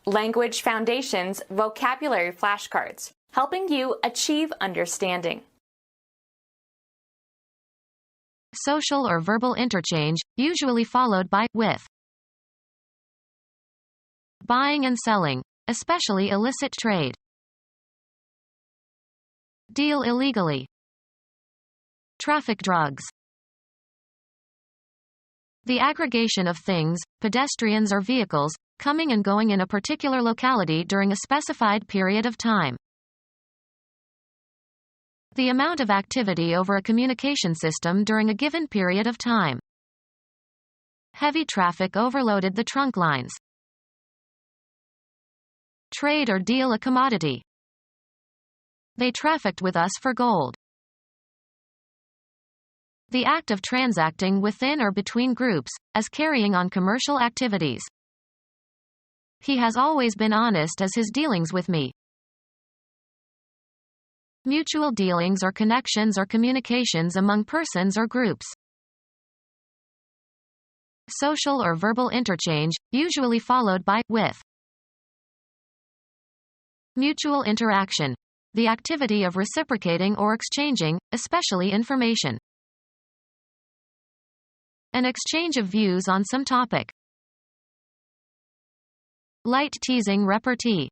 Language Foundations Vocabulary Flashcards, helping you achieve understanding. Social or verbal interchange, usually followed by with. Buying and selling, especially illicit trade. Deal illegally. Traffic drugs. The aggregation of things, pedestrians or vehicles, coming and going in a particular locality during a specified period of time. The amount of activity over a communication system during a given period of time. Heavy traffic overloaded the trunk lines. Trade or deal a commodity. They trafficked with us for gold. The act of transacting within or between groups, as carrying on commercial activities. He has always been honest as his dealings with me. Mutual dealings or connections or communications among persons or groups. Social or verbal interchange, usually followed by with. Mutual interaction. The activity of reciprocating or exchanging, especially information. An exchange of views on some topic. Light teasing repartee.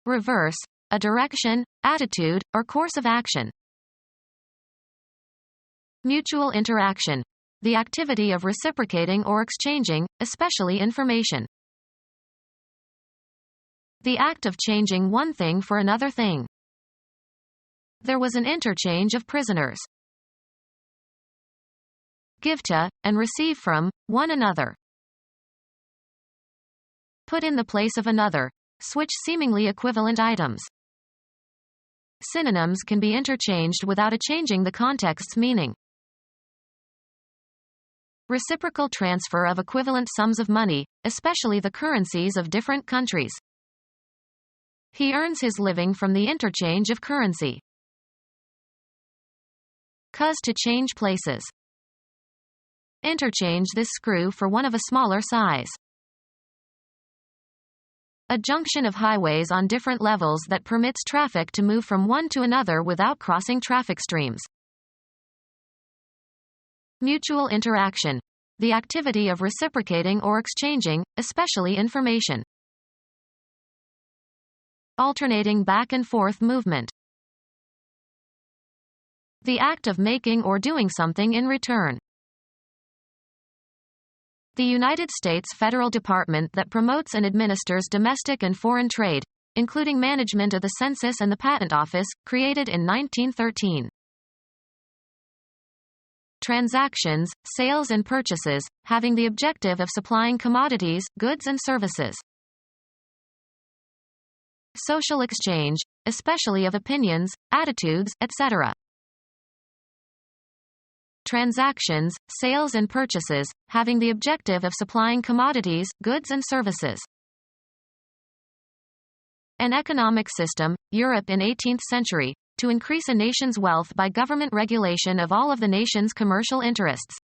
Reverse. A direction, attitude, or course of action. Mutual interaction. The activity of reciprocating or exchanging, especially information. The act of changing one thing for another thing. There was an interchange of prisoners. Give to, and receive from, one another. Put in the place of another. Switch seemingly equivalent items. Synonyms can be interchanged without changing the context's meaning. Reciprocal transfer of equivalent sums of money, especially the currencies of different countries. He earns his living from the interchange of currency. Cause to change places. Interchange this screw for one of a smaller size. A junction of highways on different levels that permits traffic to move from one to another without crossing traffic streams. Mutual interaction. The activity of reciprocating or exchanging, especially information. Alternating back and forth movement. The act of making or doing something in return. The United States federal department that promotes and administers domestic and foreign trade, including management of the Census and the Patent Office, created in 1913. Transactions, sales and purchases, having the objective of supplying commodities, goods and services. Social exchange, especially of opinions, attitudes, etc. Transactions, sales and purchases, having the objective of supplying commodities, goods and services. An economic system, Europe in 18th century, to increase a nation's wealth by government regulation of all of the nation's commercial interests.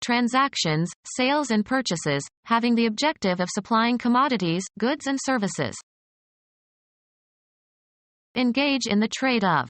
Transactions, sales and purchases, having the objective of supplying commodities, goods and services. Engage in the trade of.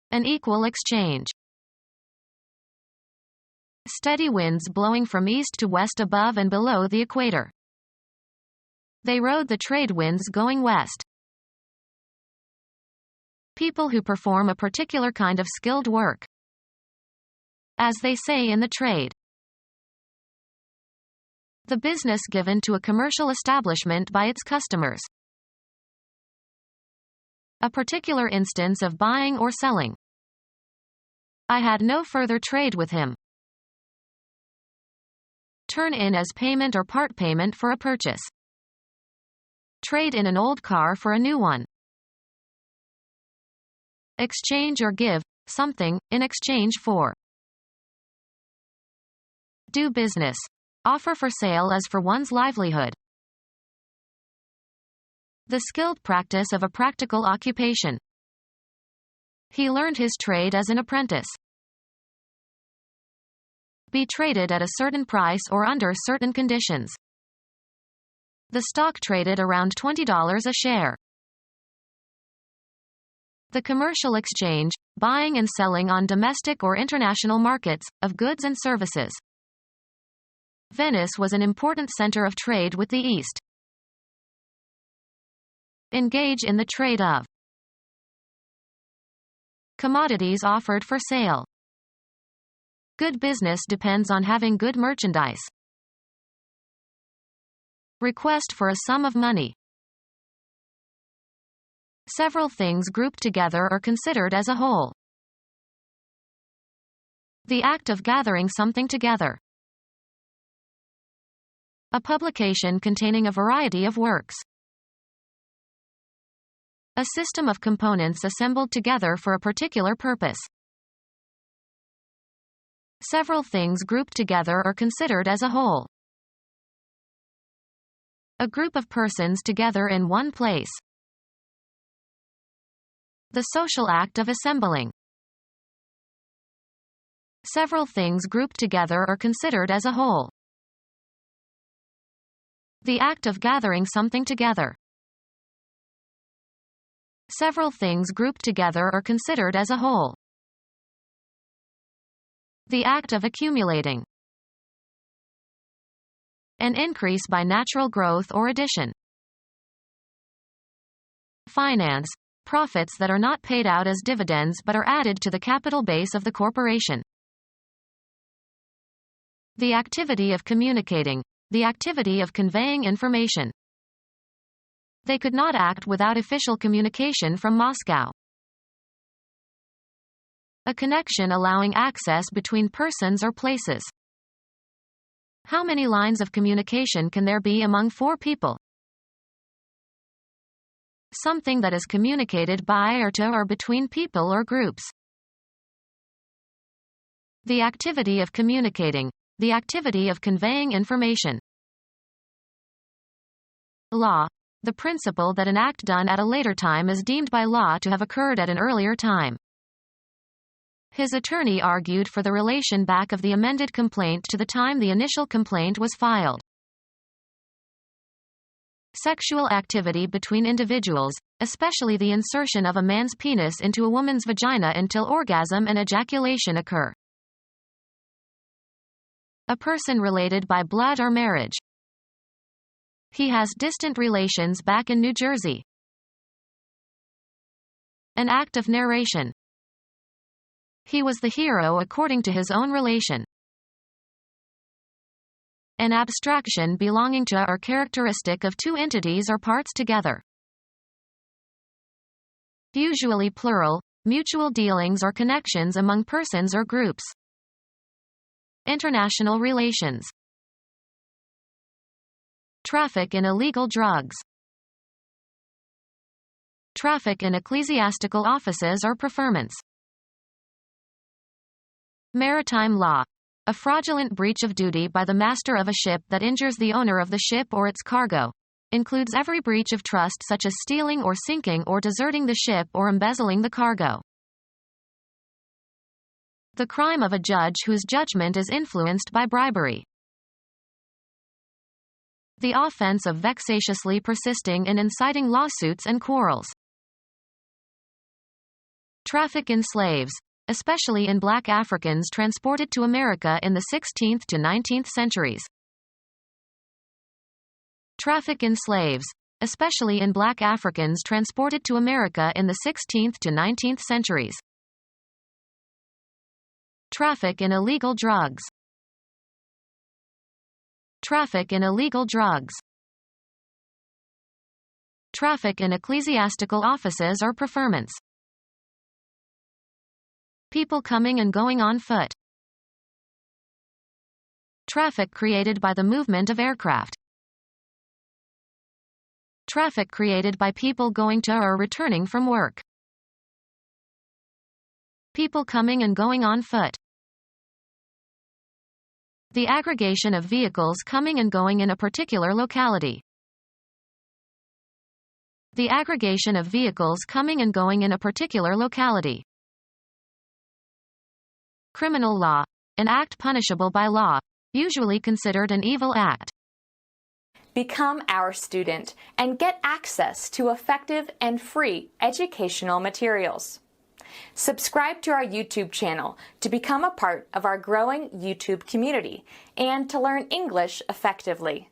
An equal exchange. Steady winds blowing from east to west above and below the equator. They rode the trade winds going west. People who perform a particular kind of skilled work. As they say in the trade. The business given to a commercial establishment by its customers. A particular instance of buying or selling. I had no further trade with him. Turn in as payment or part payment for a purchase. Trade in an old car for a new one. Exchange or give something in exchange for. Do business. Offer for sale as for one's livelihood. The skilled practice of a practical occupation. He learned his trade as an apprentice. Be traded at a certain price or under certain conditions. The stock traded around $20 a share. The commercial exchange, buying and selling on domestic or international markets, of goods and services. Venice was an important center of trade with the East. Engage in the trade of. Commodities offered for sale. Good business depends on having good merchandise. Request for a sum of money. Several things grouped together or considered as a whole. The act of gathering something together. A publication containing a variety of works. A system of components assembled together for a particular purpose. Several things grouped together or considered as a whole. A group of persons together in one place. The social act of assembling. Several things grouped together or considered as a whole. The act of gathering something together. Several things grouped together or considered as a whole. The act of accumulating. An increase by natural growth or addition. Finance. Profits that are not paid out as dividends but are added to the capital base of the corporation. The activity of communicating. The activity of conveying information. They could not act without official communication from Moscow. A connection allowing access between persons or places. How many lines of communication can there be among four people? Something that is communicated by or to or between people or groups. The activity of communicating. The activity of conveying information. Law. The principle that an act done at a later time is deemed by law to have occurred at an earlier time. His attorney argued for the relation back of the amended complaint to the time the initial complaint was filed. Sexual activity between individuals, especially the insertion of a man's penis into a woman's vagina until orgasm and ejaculation occur. A person related by blood or marriage. He has distant relations back in New Jersey. An act of narration. He was the hero according to his own relation. An abstraction belonging to or characteristic of two entities or parts together. Usually plural, mutual dealings or connections among persons or groups. International relations. Traffic in illegal drugs. Traffic in ecclesiastical offices or preferments. Maritime law. A fraudulent breach of duty by the master of a ship that injures the owner of the ship or its cargo. Includes every breach of trust such as stealing or sinking or deserting the ship or embezzling the cargo. The crime of a judge whose judgment is influenced by bribery. The offense of vexatiously persisting in inciting lawsuits and quarrels. Traffic in slaves, especially in black Africans transported to America in the 16th to 19th centuries. Traffic in slaves, especially in black Africans transported to America in the 16th to 19th centuries. Traffic in illegal drugs. Traffic in illegal drugs. Traffic in ecclesiastical offices or preferments. People coming and going on foot. Traffic created by the movement of aircraft. Traffic created by people going to or returning from work. People coming and going on foot. The aggregation of vehicles coming and going in a particular locality. The aggregation of vehicles coming and going in a particular locality. Criminal law. an act punishable by law, usually considered an evil act. Become our student and get access to effective and free educational materials. Subscribe to our YouTube channel to become a part of our growing YouTube community and to learn English effectively.